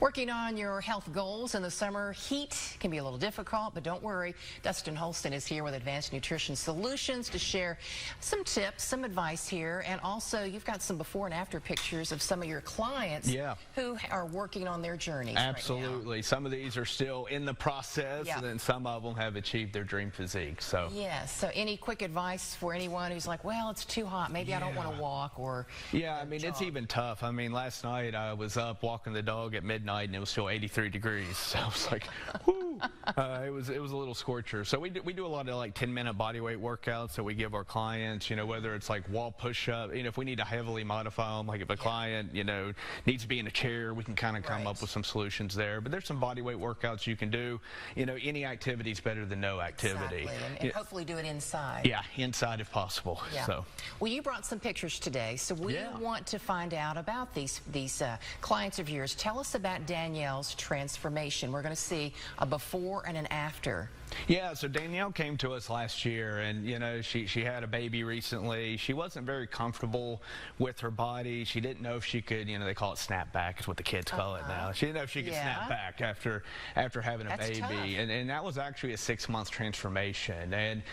Working on your health goals in the summer heat can be a little difficult, but don't worry. Dustin Holston is here with Advanced Nutrition Solutions to share some tips, some advice here, and also you've got some before and after pictures of some of your clients who are working on their journeys. Absolutely. Right now. Some of these are still in the process, and then some of them have achieved their dream physique. So yes. So any quick advice for anyone who's like, well, it's too hot, maybe I don't want to walk or I mean, it's even tough. I mean, last night I was up walking the dog at midnight and it was still 83 degrees. So I was like, whoo. It was a little scorcher. So we do a lot of like 10-minute body weight workouts that we give our clients, whether it's like wall push-up, if we need to heavily modify them, like if a client, needs to be in a chair, we can kind of come up with some solutions there. But there's some body weight workouts you can do. Any activity is better than no activity. Exactly. And hopefully do it inside. Yeah, inside if possible. Yeah. So. Well, you brought some pictures today, so we want to find out about these clients of yours. Tell us about Danielle's transformation. We're going to see a before and an after. Yeah, so Danielle came to us last year, and she had a baby recently. She wasn't very comfortable with her body. She didn't know if she could, they call it snap back is what the kids call it now. She didn't know if she could snap back after having a baby. And that was actually a 6-month transformation. And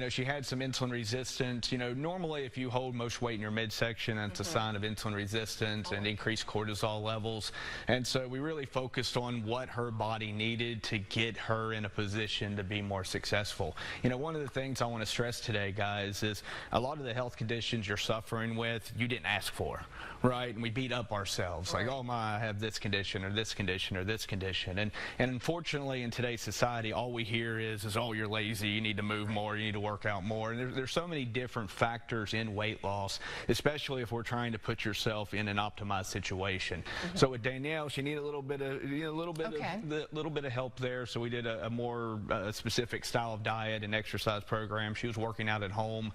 she had some insulin resistance. Normally if you hold most weight in your midsection, that's a sign of insulin resistance and increased cortisol levels. And so we really focused on what her body needed to get her in a position to be more successful. One of the things I want to stress today, guys, is a lot of the health conditions you're suffering with, you didn't ask for, right? And we beat up ourselves like, oh my, I have this condition or this condition or this condition. And unfortunately in today's society, all we hear is oh, you're lazy, you need to move more, you need to work out more. And there's so many different factors in weight loss, especially if we're trying to put yourself in an optimized situation. So with Danielle, she needed a little bit of help there. So we did a more specific style of diet and exercise program. She was working out at home,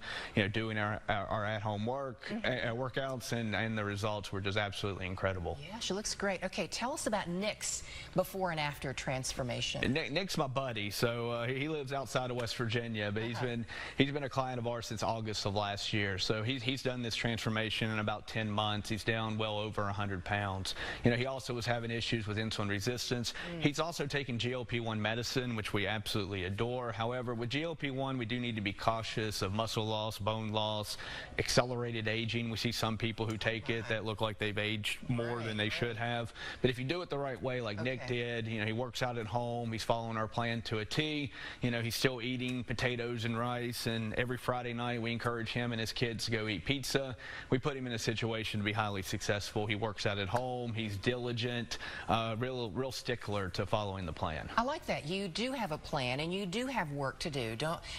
doing our at-home workouts, and the results were just absolutely incredible. Yeah, she looks great. Okay, tell us about Nick's before and after transformation. Nick's my buddy. So he lives outside of West Virginia, but he's been a client of ours since August of last year. So he's done this transformation in about 10 months. He's down well over 100 pounds. He also was having issues with insulin resistance. He's also taking GLP-1 medicine, which we absolutely adore. However, with GLP-1, we do need to be cautious of muscle loss, bone loss, accelerated aging. We see some people who take it that look like they've aged more than they should have. But if you do it the right way, like Nick did, he works out at home, he's following our plan to a T, he's still eating potatoes and rice, and every Friday night we encourage him and his kids to go eat pizza. We put him in a situation to be highly successful. He works out at home, he's diligent, real stickler to following the plan. I like that. You do have a plan and you do have work to do.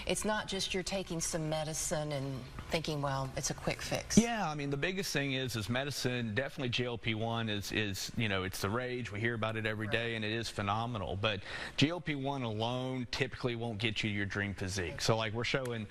It's not just you're taking some medicine and thinking, well, it's a quick fix. Yeah, I mean, the biggest thing is medicine. Definitely GLP-1 is it's the rage. We hear about it every day, and it is phenomenal. But GLP-1 alone typically won't get you your dream physique. So like we're showing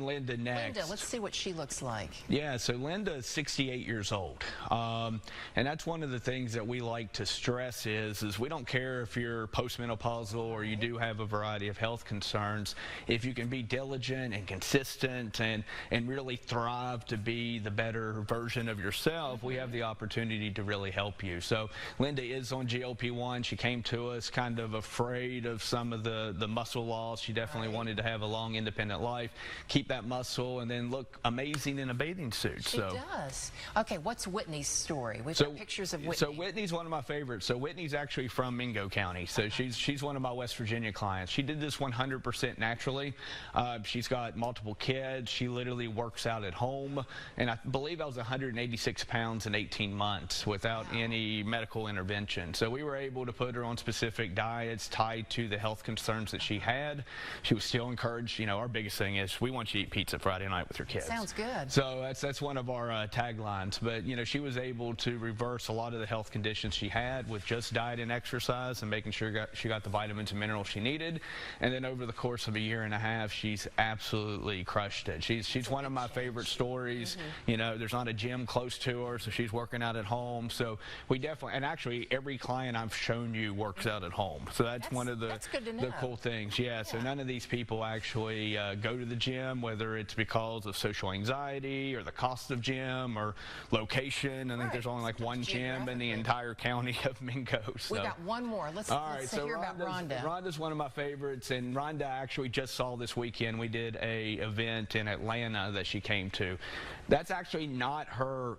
Linda next. Linda, let's see what she looks like. Yeah, so Linda is 68 years old. And that's one of the things that we like to stress is we don't care if you're postmenopausal or you do have a variety of health concerns. If you can be diligent and consistent and really thrive to be the better version of yourself, we have the opportunity to really help you. So Linda is on GLP-1. She came to us kind of afraid of some of the muscle loss. She definitely wanted to have a long independent life, keep that muscle, and then look amazing in a bathing suit. She does. Okay, what's Whitney's story? We've got pictures of Whitney. So Whitney's one of my favorites. So Whitney's actually from Mingo County. So she's one of my West Virginia clients. She did this 100% naturally. She's got multiple kids. She literally works out at home, and I believe I was 186 pounds in 18 months without any medical intervention. So we were able to put her on specific diets tied to the health concerns that she had. She was still encouraged. Our biggest thing is we want you to eat pizza Friday night with your kids. Sounds good. So that's one of our taglines. But she was able to reverse a lot of the health conditions she had with just diet and exercise and making sure she got the vitamins and minerals she needed. And then over the course of a year and a half, she's absolutely crushed it. She's one of my favorite stories. You know, there's not a gym close to her, so she's working out at home. So we definitely, and actually every client I've shown you works out at home. So that's one of the cool things. Yeah, so none of these people actually go to the gym, whether it's because of social anxiety or the cost of gym or location. I think there's only like one gym in the entire county of Mingo. So. We got one more. Let's hear about Rhonda. Rhonda's one of my favorites, and Rhonda actually just saw this weekend. We did a event in Atlanta that she came to. That's actually not her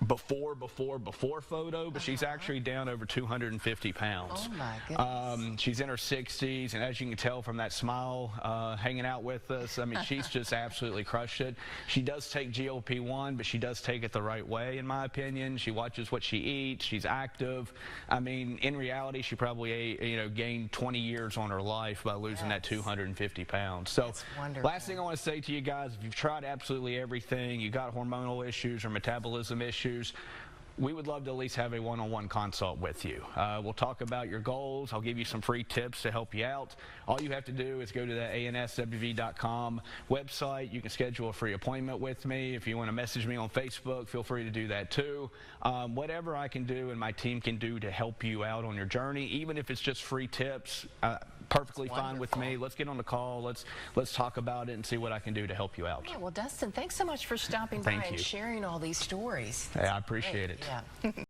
before photo, but she's actually down over 250 pounds. Oh my goodness. She's in her 60s, and as you can tell from that smile hanging out with us, I mean, she's just absolutely crushed it. She does take GLP-1, but she does take it the right way, in my opinion. She watches what she eats. She's active. I mean, in reality, she probably gained 20 years on her life by losing that 250 pounds. So last thing I want to say to you guys, if you've tried absolutely everything, you got hormonal issues or metabolism issues, we would love to at least have a one-on-one consult with you. We'll talk about your goals. I'll give you some free tips to help you out. All you have to do is go to the answv.com website. You can schedule a free appointment with me. If you want to message me on Facebook, feel free to do that too. Whatever I can do and my team can do to help you out on your journey, even if it's just free tips, perfectly fine with me. Let's get on the call. Let's talk about it and see what I can do to help you out. Yeah, well, Dustin, thanks so much for stopping by and sharing all these stories. Hey, I appreciate it. Yeah.